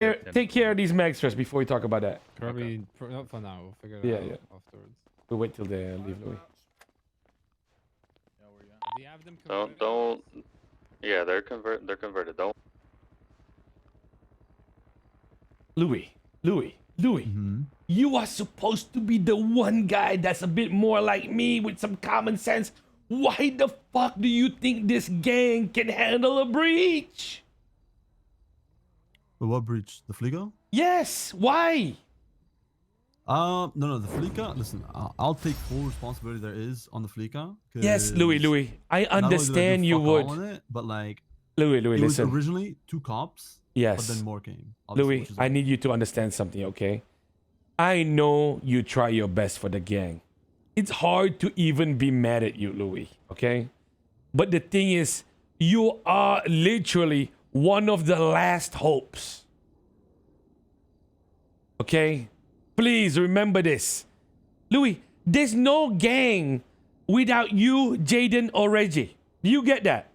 Take care of these mags first before we talk about that. Probably not for now. We'll figure it Yeah. afterwards. We'll wait till they leave, Louis. Do you have them converted? Don't. Yeah, they're converted. Don't. Louis. Mm-hmm. You are supposed to be the one guy that's a bit more like me with some common sense. Why the fuck do you think this gang can handle a breach? But what breach? The Fliga? Yes, why? No, the Fliga. Listen, I'll take full responsibility there is on the Fliga. Yes, Louis. I understand you would. On it, but like, Louis, it listen. was originally 2 cops. Yes. But then more came. Louis, I need you to understand something, okay? I know you try your best for the gang. It's hard to even be mad at you, Louis, okay? But the thing is, you are literally one of the last hopes. Okay? Please remember this. Louis, there's no gang without you, Jaden, or Reggie. Do you get that?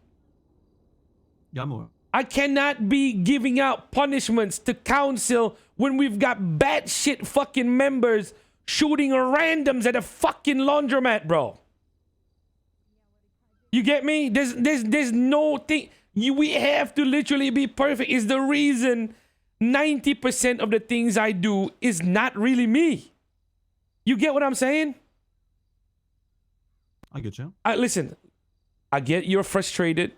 Yeah, I'm aware. I cannot be giving out punishments to council when we've got batshit fucking members shooting randoms at a fucking laundromat, bro. You get me? There's no thing. We have to literally be perfect. Is the reason 90% of the things I do is not really me. You get what I'm saying? I get you. Listen, I get you're frustrated.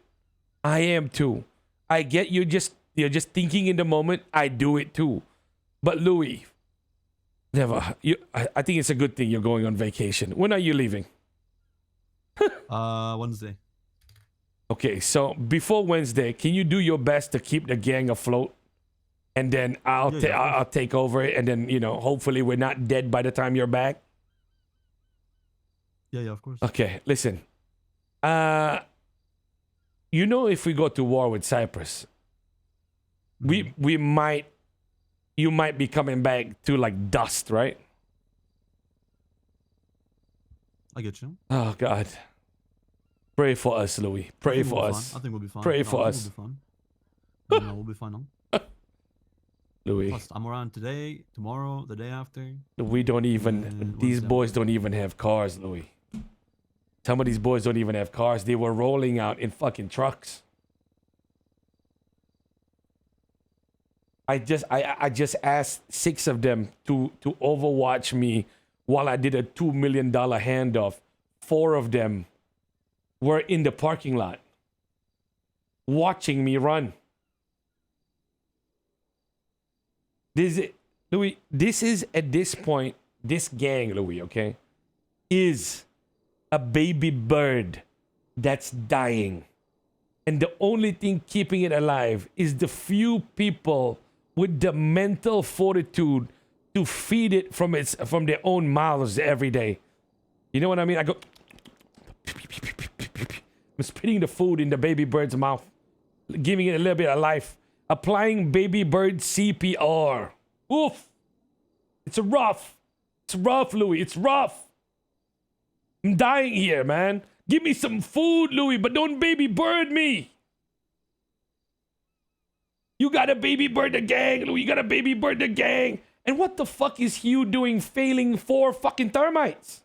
I am too. I get you're just thinking in the moment. I do it too. But Louis, never. I think it's a good thing you're going on vacation. When are you leaving? Wednesday. Okay, so before Wednesday, can you do your best to keep the gang afloat? And then I'll take over it, and then hopefully we're not dead by the time you're back. Yeah, of course. Okay, listen. If we go to war with Cyprus, you might be coming back to like dust, right? I get you. Oh God. Pray for us, Louis. Pray for us. I think we'll be fine. Pray for us. We'll be fine. Louis. Plus, I'm around today, tomorrow, the day after. We don't even, these boys don't even have cars, Louis. Some of these boys don't even have cars. They were rolling out in fucking trucks. I just asked 6 of them to overwatch me while I did a $2 million handoff. 4 of them were in the parking lot watching me run. Louis, this is at this point, this gang, Louis, okay, is a baby bird that's dying. And the only thing keeping it alive is the few people with the mental fortitude to feed it from their own mouths every day. You know what I mean? I go, I'm spitting the food in the baby bird's mouth, giving it a little bit of life, applying baby bird CPR. Oof. It's rough, Louis. It's rough. I'm dying here, man. Give me some food, Louis, but don't baby bird me. You gotta baby bird the gang, Louis. You gotta baby bird the gang. And what the fuck is Hugh doing failing 4 fucking termites?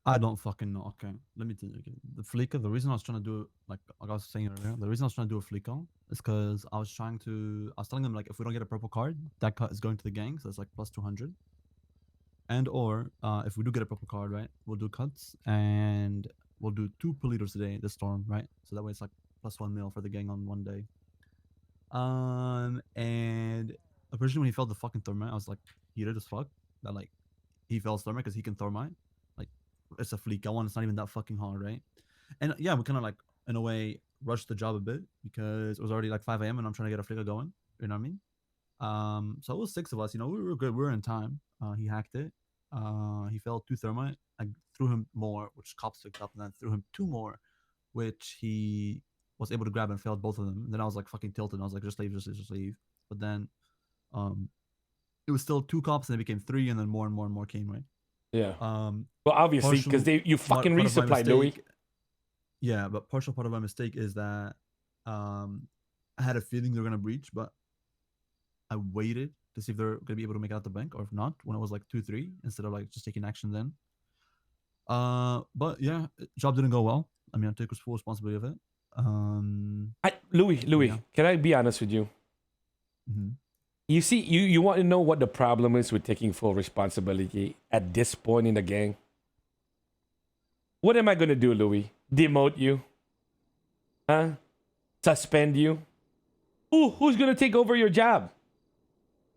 I don't fucking know. Okay, let me tell you again. The Flicker, the reason I was trying to do it, like I was saying earlier, the reason I was trying to do a Flicker is because I was telling them, like, if we don't get a purple card, that cut is going to the gang, so it's like plus 200. And or if we do get a purple card, right, we'll do cuts and we'll do 2 per liters today this storm, right? So that way it's like plus 1 mil for the gang on one day. And originally when he felt the fucking thermite, I was like heated as fuck that like he fails thermite because he can thermite. Like it's a fleek. It's not even that fucking hard, right? And yeah, we kind of like in a way rushed the job a bit because it was already like 5 a.m. and I'm trying to get a flicker going. You know what I mean? So it was 6 of us. We were good. We were in time. He hacked it. He failed 2 thermite. I threw him more, which cops picked up, and then threw him 2 more, which he was able to grab and failed both of them. And then I was like fucking tilted. I was like, just leave. But then it was still 2 cops and it became 3 and then more and more came, right? Yeah. Well, obviously, because you fucking resupplied, Louis. Yeah, but partial part of my mistake is that I had a feeling they were gonna breach, but I waited to see if they're gonna be able to make it out the bank, or if not, when it was like 2-3, instead of like just taking action then. But yeah, job didn't go well. I mean, I took full responsibility of it. Louis, Yeah. can I be honest with you? Mhm. You see, you want to know what the problem is with taking full responsibility at this point in the gang? What am I gonna do, Louis? Demote you? Huh? Suspend you? Who's gonna take over your job?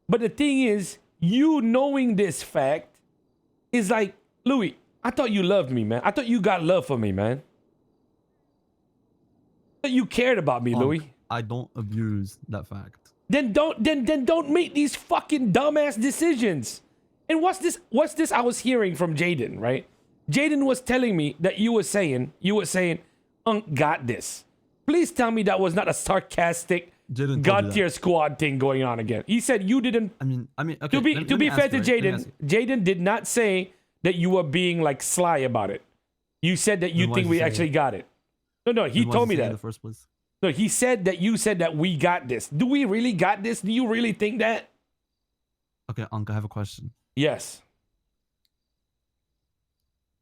But the thing is, you knowing this fact is like, Louis, I thought you loved me, man. I thought you got love for me, man. I thought you cared about me, Louis. I don't abuse that fact. Then don't make these fucking dumbass decisions. And what's this I was hearing from Jaden, right? Jaden was telling me that you were saying, Unc got this. Please tell me that was not a sarcastic God tier squad thing going on again. He said you didn't. I mean, okay. To be fair to Jaden, Jaden did not say that you were being like sly about it. You said that you think we actually got it. No, he told me that. In the first place. No, he said that you said that we got this. Do we really got this? Do you really think that? Okay, Unc, I have a question. Yes.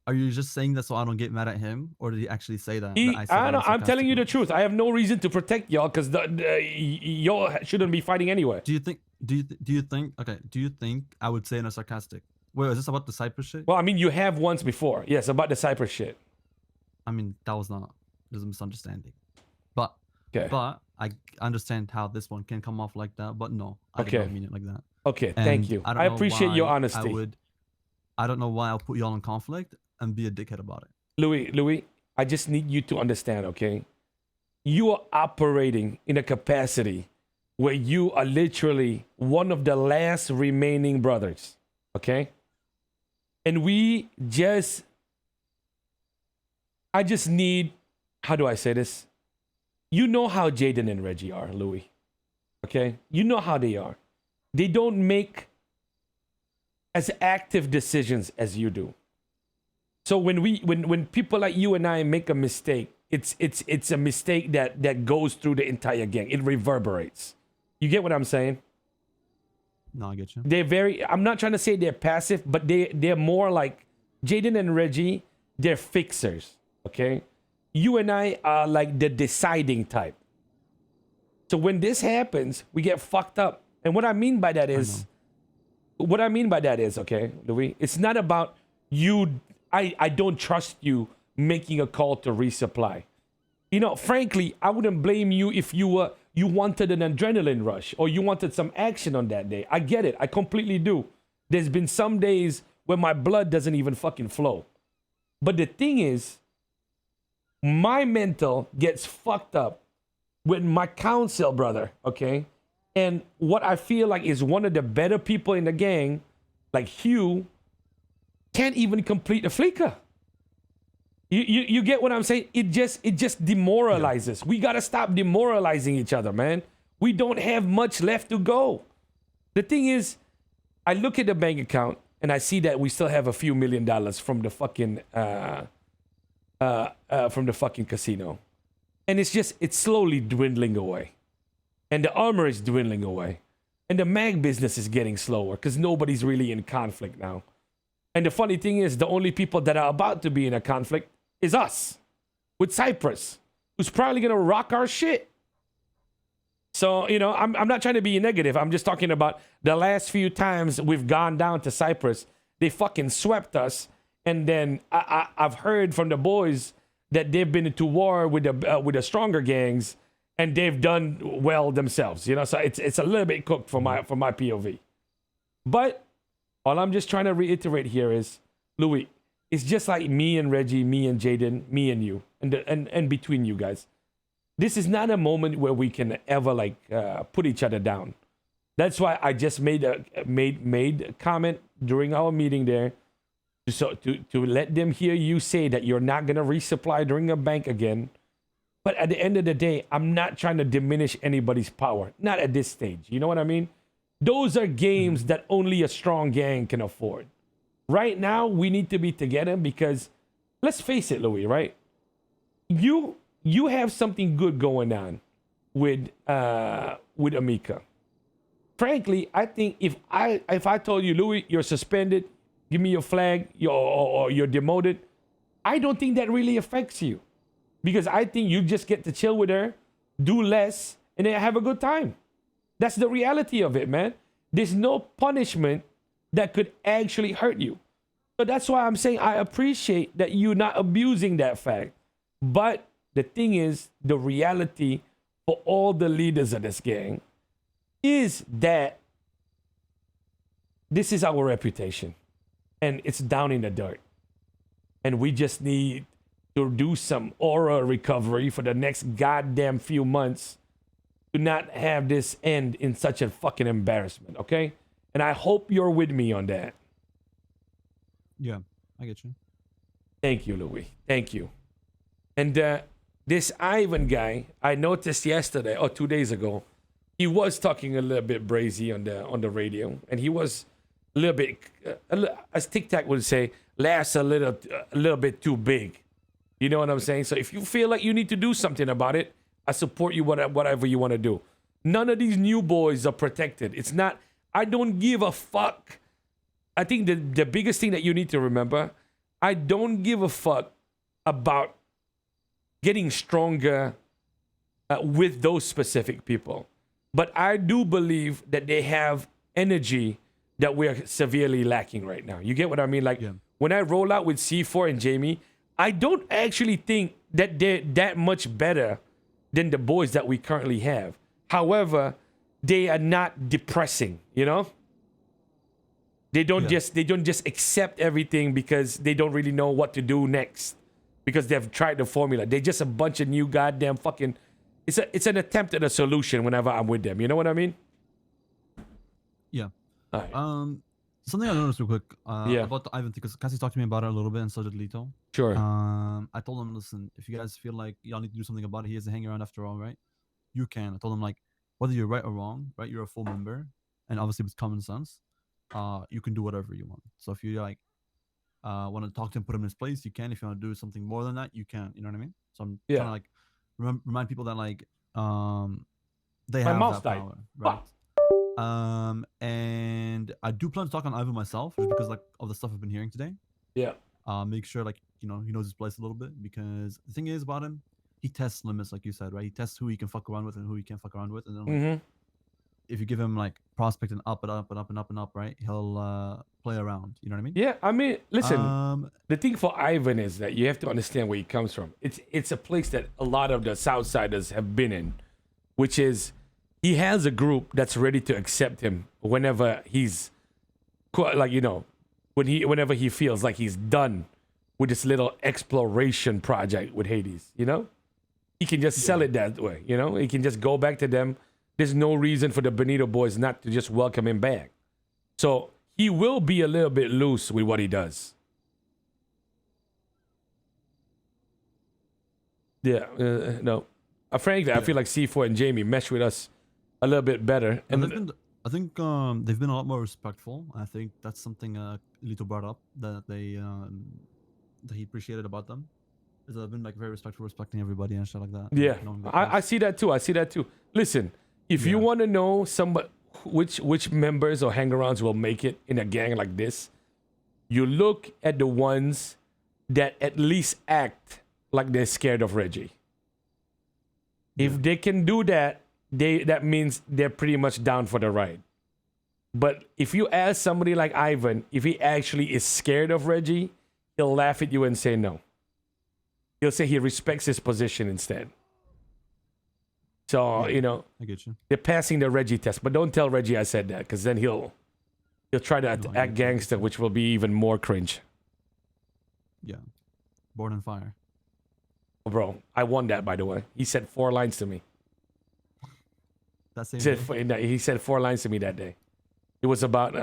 Are you just saying that so I don't get mad at him, or did he actually say that? I'm telling you the truth. I have no reason to protect y'all because y'all shouldn't be fighting anyway. Do you think? Okay. Do you think I would say in a sarcastic? Wait, is this about the Cypress shit? Well, I mean, you have once before. Yes, about the Cypress shit. I mean, that was not. There's a misunderstanding. But Okay. But I understand how this one can come off like that. But no, I Okay. don't mean it like that. Okay, And thank you. don't I know appreciate your why honesty. I don't know why I'll put y'all in conflict and be a dickhead about it. Louis, I just need you to understand, okay? You are operating in a capacity where you are literally one of the last remaining brothers, okay? And I just need, how do I say this? You know how Jaden and Reggie are, Louis, okay? You know how they are. They don't make as active decisions as you do. So when people like you and I make a mistake, it's a mistake that goes through the entire gang. It reverberates. You get what I'm saying? No, I get you. I'm not trying to say they're passive, but they're more like Jaden and Reggie, they're fixers, okay? You and I are like the deciding type. So when this happens, we get fucked up. And what I mean by that is, okay, Louis, it's not about you. I don't trust you making a call to resupply. You know, frankly, I wouldn't blame you if you wanted an adrenaline rush or you wanted some action on that day. I get it. I completely do. There's been some days where my blood doesn't even fucking flow. But the thing is, my mental gets fucked up with my council brother, okay? And what I feel like is one of the better people in the gang, like Hugh, can't even complete a flicker. You get what I'm saying? It just demoralizes. Yeah. We gotta stop demoralizing each other, man. We don't have much left to go. The thing is, I look at the bank account and I see that we still have a few $1 million from the fucking casino, and it's slowly dwindling away, and the armor is dwindling away, and the mag business is getting slower because nobody's really in conflict now. And the funny thing is, the only people that are about to be in a conflict is us, with Cypress, who's probably gonna rock our shit. So, you know, I'm not trying to be negative. I'm just talking about the last few times we've gone down to Cypress, they fucking swept us. And then I've heard from the boys that they've been into war with the stronger gangs, and they've done well themselves. You know, so it's a little bit cooked from my POV. But all I'm just trying to reiterate here is, Louis, it's just like me and Reggie, me and Jaden, me and you, and between you guys. This is not a moment where we can ever like put each other down. That's why I just made a comment during our meeting there, so to let them hear you say that you're not gonna resupply during a bank again. But at the end of the day, I'm not trying to diminish anybody's power. Not at this stage. You know what I mean? Those are games that only a strong gang can afford. Right now, we need to be together because, let's face it, Louis, right? You have something good going on with Amika. frankly, I think if I told you, Louis, you're suspended, give me your flag, or you're demoted, I don't think that really affects you, because I think you just get to chill with her, do less, and then have a good time. That's the reality of it, man. There's no punishment that could actually hurt you. So that's why I'm saying I appreciate that you're not abusing that fact. But the thing is, the reality for all the leaders of this gang is that this is our reputation and it's down in the dirt. And we just need to do some aura recovery for the next goddamn few months to not have this end in such a fucking embarrassment, okay? And I hope you're with me on that. Yeah, I get you. Thank you, Louis. Thank you. And this Ivan guy, I noticed yesterday or 2 days ago, he was talking a little bit brazy on the radio, and he was a little bit, as Tic Tac would say, laughs a little bit too big. You know what I'm saying? So if you feel like you need to do something about it, I support you whatever you want to do. None of these new boys are protected. It's not. I don't give a fuck. I think the biggest thing that you need to remember, I don't give a fuck about getting stronger with those specific people. But I do believe that they have energy that we're severely lacking right now. You get what I mean? Like, when I roll out with C4 and Jamie, I don't actually think that they're that much better than the boys that we currently have. However, they are not depressing, you know? They don't just accept everything because they don't really know what to do next because they've tried the formula. They're just a bunch of new goddamn fucking. It's an attempt at a solution whenever I'm with them. You know what I mean? Yeah. All right. Something I noticed real quick Yeah. about the Ivan thing, because Cassie talked to me about it a little bit, and so did Lito. Sure. I told him, listen, if you guys feel like y'all need to do something about it, he has to hang around after all, right? You can. I told him, like, whether you're right or wrong, right? You're a full member, and obviously with common sense, you can do whatever you want. So if you like want to talk to him, put him in his place, you can. If you want to do something more than that, you can. You know what I mean? So I'm trying to like remind people that like they have mouse that died. power, right? And I do plan to talk on Ivan myself, just because like of the stuff I've been hearing today. Yeah. Make sure like he knows his place a little bit, because the thing is about him, he tests limits, like you said, right? He tests who he can fuck around with and who he can't fuck around with, and then like, if you give him like prospect and up and up and up and up and up, right? He'll play around. You know what I mean? Yeah. I mean, listen. The thing for Ivan is that you have to understand where he comes from. It's a place that a lot of the Southsiders have been in, which is he has a group that's ready to accept him whenever he's like, whenever he feels like he's done with this little exploration project with Hades, he can just sell it that way. He can just go back to them. There's no reason for the Benito boys not to just welcome him back. So he will be a little bit loose with what he does. Yeah, no. Frankly, I feel like C4 and Jamie mesh with us a little bit better. And I think they've been a lot more respectful. I think that's something Lito brought up that that he appreciated about them. Is they've been like very respectful, respecting everybody and shit like that. Yeah, I see that too. Listen, if you want to know which members or hangarounds will make it in a gang like this, you look at the ones that at least act like they're scared of Reggie. If they can do that, that means they're pretty much down for the ride. But if you ask somebody like Ivan, if he actually is scared of Reggie, he'll laugh at you and say no. He'll say he respects his position instead. So, I get you. They're passing the Reggie test. But don't tell Reggie I said that, because then he'll try to act gangster, which will be even more cringe. Yeah. Born in Fire. Bro, I won that, by the way. He said 4 lines to me. That same He said 4 lines to me that day. It was about,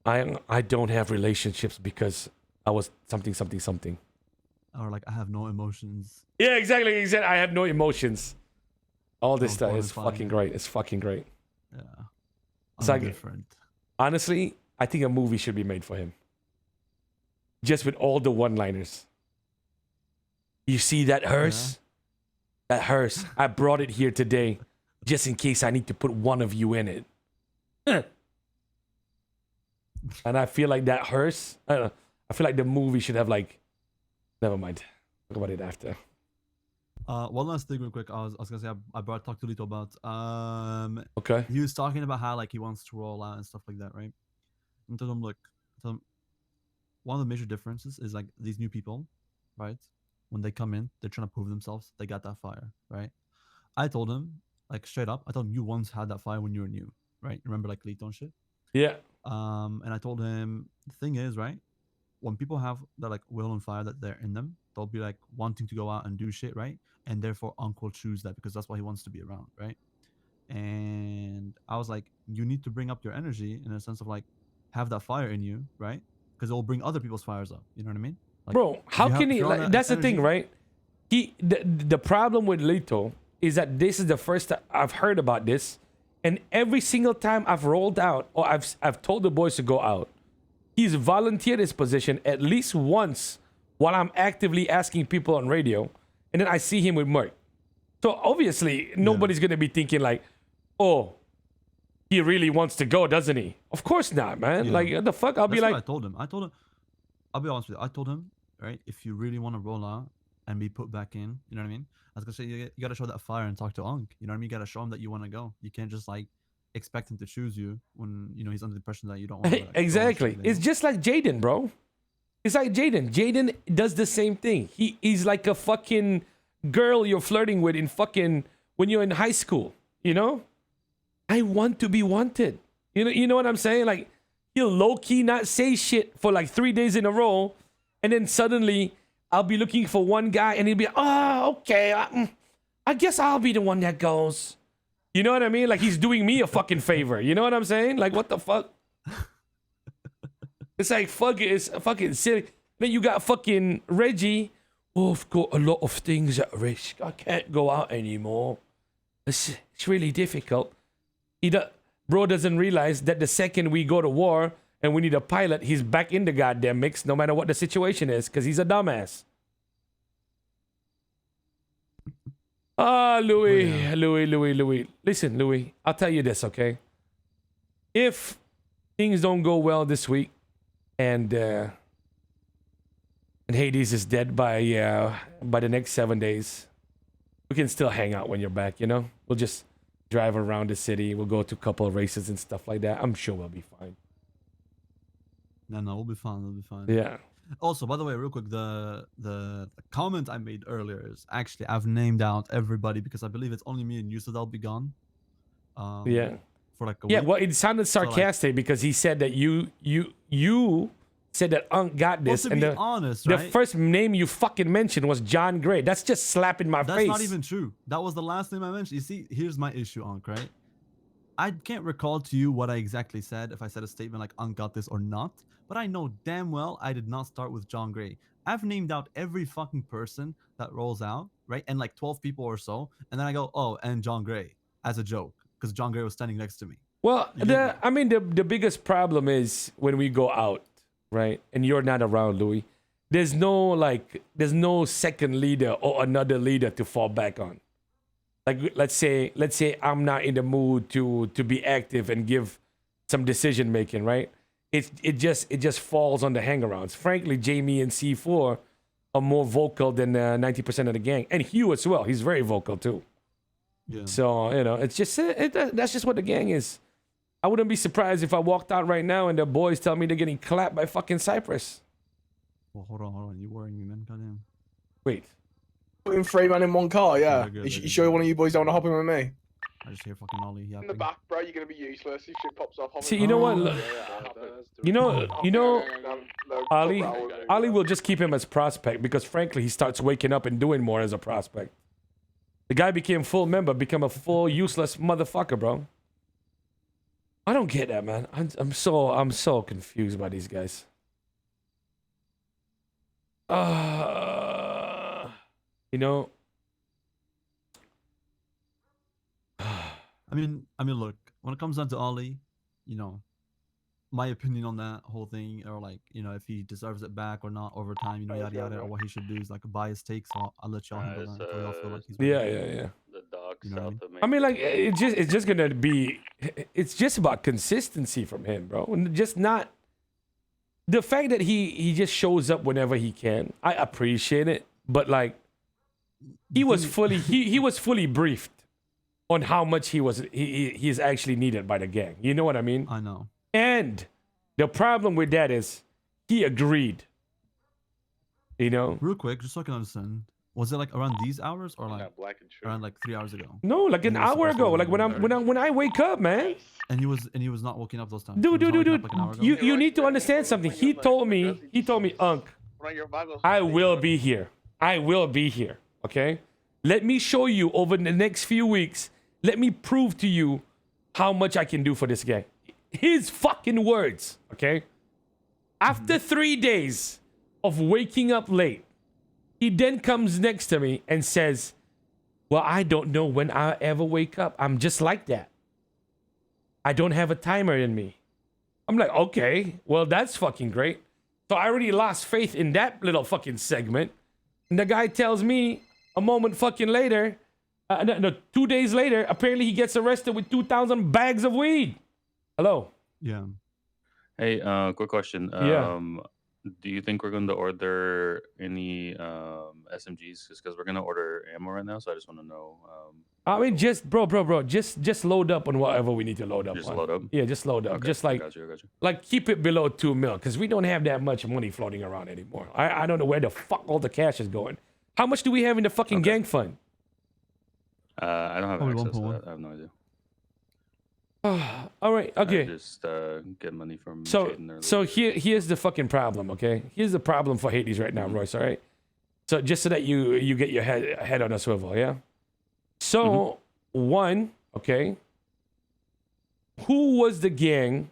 I don't have relationships because I was something. Or like, I have no emotions. Yeah, exactly. He said, I have no emotions. All this stuff Born is in Fire. fucking great. It's fucking great. Yeah. It's I'm like- different. Honestly, I think a movie should be made for him. Just with all the one-liners. You see that hearse? That hearse. I brought it here today just in case I need to put one of you in it. And I feel like that hurts. I don't know. I feel like the movie should have like. Never mind. Talk about it after. One last thing, real quick. I was gonna say I brought talk to Lito about. Okay. He was talking about how like he wants to roll out and stuff like that, right? And told him, look, told him, one of the major differences is like these new people, right? When they come in, they're trying to prove themselves. They got that fire, right? I told him, like straight up, I told him you once had that fire when you were new, right? Remember like Lito and shit. Yeah. And I told him the thing is, right? When people have that like will and fire that they're in them, they'll be like wanting to go out and do shit, right? And therefore Unc will choose that because that's why he wants to be around, right? And I was like, you need to bring up your energy in a sense of like have that fire in you, right? Because it will bring other people's fires up. You know what I mean? Like, Bro, how you have- can if he? you're on Like, that that's the thing, energy- right? The problem with Lito is that this is the first time I've heard about this, and every single time I've rolled out or I've told the boys to go out, he's volunteered his position at least once while I'm actively asking people on radio, and then I see him with Merc. So obviously nobody's gonna be thinking like, oh, he really wants to go, doesn't he? Of course not, man. Yeah. Like what the fuck? I'll That's be what like, I told him. I'll be honest with you. I told him, right? If you really want to roll out and be put back in, you know what I mean? I was gonna say you got to show that fire and talk to Ankh. You know what I mean? You got to show him that you want to go. You can't just like expect him to choose you when you know he's under the impression that you don't want to. exactly. It's just like Jaden, bro. It's like Jaden. Jaden does the same thing. He's like a fucking girl you're flirting with in fucking when you're in high school. You know, I want to be wanted. You know what I'm saying? Like he'll low key not say shit for like 3 days in a row, and then suddenly I'll be looking for one guy, and he'll be, oh, okay, I guess I'll be the one that goes. You know what I mean? Like he's doing me a fucking favor. You know what I'm saying? Like what the fuck? It's like fuck it, it's fucking silly. Then you got fucking Reggie. Oh, I've got a lot of things at risk. I can't go out anymore. It's really difficult. Bro doesn't realize that the second we go to war and we need a pilot, he's back in the goddamn mix no matter what the situation is because he's a dumbass. Louis. Listen, Louis, I'll tell you this, okay? If things don't go well this week and Hades is dead by the next 7 days, we can still hang out when you're back, you know? We'll just drive around the city. We'll go to a couple of races and stuff like that. I'm sure we'll be fine. No, we'll be fine. We'll be fine. Yeah. Also, by the way, real quick, the comment I made earlier is actually I've named out everybody because I believe it's only me and you, so they'll be gone. Yeah. For like a Yeah, week. well, it sounded sarcastic because he said that you said that Unc got Well, this, to and be the honest, the right? first name you fucking mentioned was John Gray. That's just slapping my That's face. not even true. That was the last name I mentioned. You see, here's my issue, Ankh, right? I can't recall to you what I exactly said, if I said a statement like Ankh got this or not, but I know damn well I did not start with John Gray. I've named out every fucking person that rolls out, right? And like 12 people or so. And then I go, oh, and John Gray as a joke, because John Gray was standing next to me. Well, You get me? the biggest problem is when we go out, right? And you're not around, Louis. There's no second leader or another leader to fall back on. Like let's say I'm not in the mood to be active and give some decision making, right? It just falls on the hangarounds. Frankly, Jamie and C4 are more vocal than 90% of the gang, and Hugh as well. He's very vocal too. Yeah. So it's just that's just what the gang is. I wouldn't be surprised if I walked out right now and the boys tell me they're getting clapped by fucking Cypress. Well, hold on. You worrying me, man? Goddamn. Wait. Putting 3 man in one car, yeah. They're good, You they're sure good. one of you boys don't want to hop in with me? I just hear fucking Ollie. In the back, bro, you're gonna be useless if shit pops off. See, you know what? Oh. You know, Ali will just keep him as prospect because frankly, he starts waking up and doing more as a prospect. The guy became full member, become a full useless motherfucker, bro. I don't get that, man. I'm so confused by these guys. You know. I mean, look, when it comes down to Ollie, you know, my opinion on that whole thing, or like, you know, if he deserves it back or not over time, you know, yada yada, or what he should do is like a biased take. So I'll let y'all handle that. Until y'all feel like he's Yeah. The dog bucks You know what I south mean? of me. I mean, like it's just gonna be. It's just about consistency from him, bro. And just not the fact that he just shows up whenever he can. I appreciate it, but like he was fully he was fully briefed on how much he's actually needed by the gang. You know what I mean? I know. And the problem with that is he agreed. You know? Real quick, just so I can understand, was it like around these hours or You're like not black and true. around like 3 hours ago? No, like an He was hour supposed to ago. be Like when I wake up, man. And he was not waking up those times. Dude, He was dude, not dude, waking up, like, an hour dude. ago? You need to understand something. He told me, Unc, Run your Bibles. I will be here. I will be here. Okay? Let me show you over the next few weeks. Let me prove to you how much I can do for this guy. His fucking words. Okay? After 3 days of waking up late, he then comes next to me and says, well, I don't know when I'll ever wake up. I'm just like that. I don't have a timer in me. I'm like, okay, well, that's fucking great. So I already lost faith in that little fucking segment. And the guy tells me a moment fucking later, no, 2 days later, apparently he gets arrested with 2,000 bags of weed. Hello. Yeah. Hey, quick question. Yeah. Do you think we're going to order any SMGs? Just because we're going to order ammo right now, so I just want to know. I mean, just bro, just load up on whatever we need to load up Just on. load up? Yeah, just load up. Okay, Just I like got you. like keep it below 2 mil because we don't have that much money floating around anymore. I don't know where the fuck all the cash is going. How much do we have in the fucking gang fund? I don't have Probably access to 1.1. that. I have no idea. All right, okay. I just get money from. So Jaden earlier. so here's the fucking problem, okay? Here's the problem for Hades right now, Royce, all right? So just so that you get your head on a swivel, yeah? So one, okay, who was the gang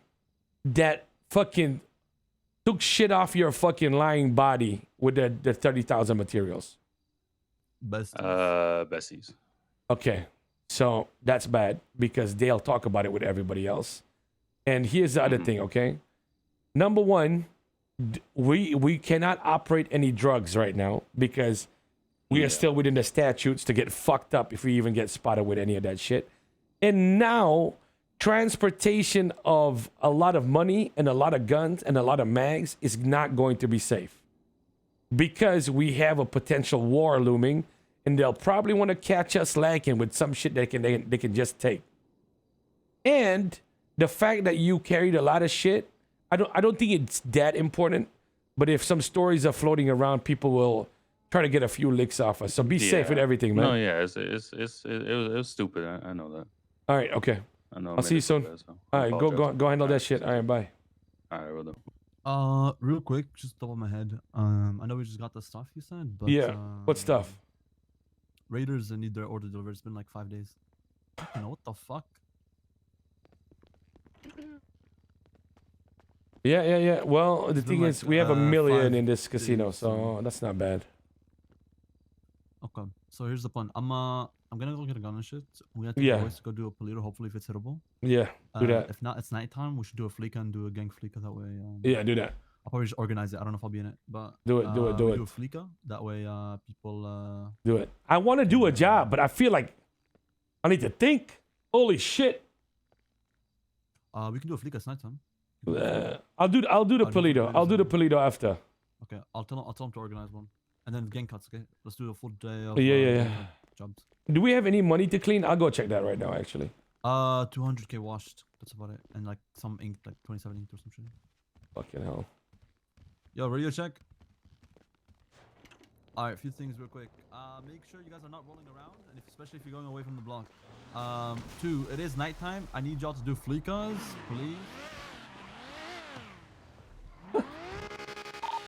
that fucking took shit off your fucking lying body with the 30,000 materials? Best. Bessie's. Okay, so that's bad because they'll talk about it with everybody else. And here's the other thing, okay? Number one, we cannot operate any drugs right now because we are still within the statutes to get fucked up if we even get spotted with any of that shit. And now, transportation of a lot of money and a lot of guns and a lot of mags is not going to be safe because we have a potential war looming. And they'll probably want to catch us lacking with some shit they can just take. And the fact that you carried a lot of shit, I don't think it's that important. But if some stories are floating around, people will try to get a few licks off us. So be safe with everything, man. No, yeah, it was stupid. I know that. All right, okay. I know. I I'll made see you it so soon. bad, so All I right, apologize. go handle that Alright, shit. All right, bye. All right, will do. Real quick, just top of my head. I know we just got the stuff you said, but Yeah, what stuff? Raiders need their order delivered. It's been like 5 days. You know what the fuck? Yeah. Well, the It's been thing like, is, we have 1 million 5 in this casino, days, so that's not bad. Okay, so here's the plan. I'm gonna go get a gun and shit. We have to Yeah. go do a Polito. Hopefully, if it's hittable. Yeah, do that. If not, it's nighttime. We should do a fleeka and do a gang fleeka. That way. Yeah, do that. I'll probably just organize it. I don't know if I'll be in it, but Do it, do it, do we it. Do a fleeka. That way, people. Do it. I want to do a job, but I feel like I need to think. Holy shit. We can do a fleeka. It's nighttime. I'll do the I'll do Polito. I'll do the Polito after. Okay, I'll tell them to organize one, and then gang cuts. Okay, let's do a full day of Yeah. gang jobs. Do we have any money to clean? I'll go check that right now, actually. 200k washed. That's about it, and like some ink, like 27 ink or some shit. Fucking hell. Yo, radio check. All right, a few things real quick. Make sure you guys are not rolling around, and especially if you're going away from the block. 2, it is nighttime. I need y'all to do fleekas, please.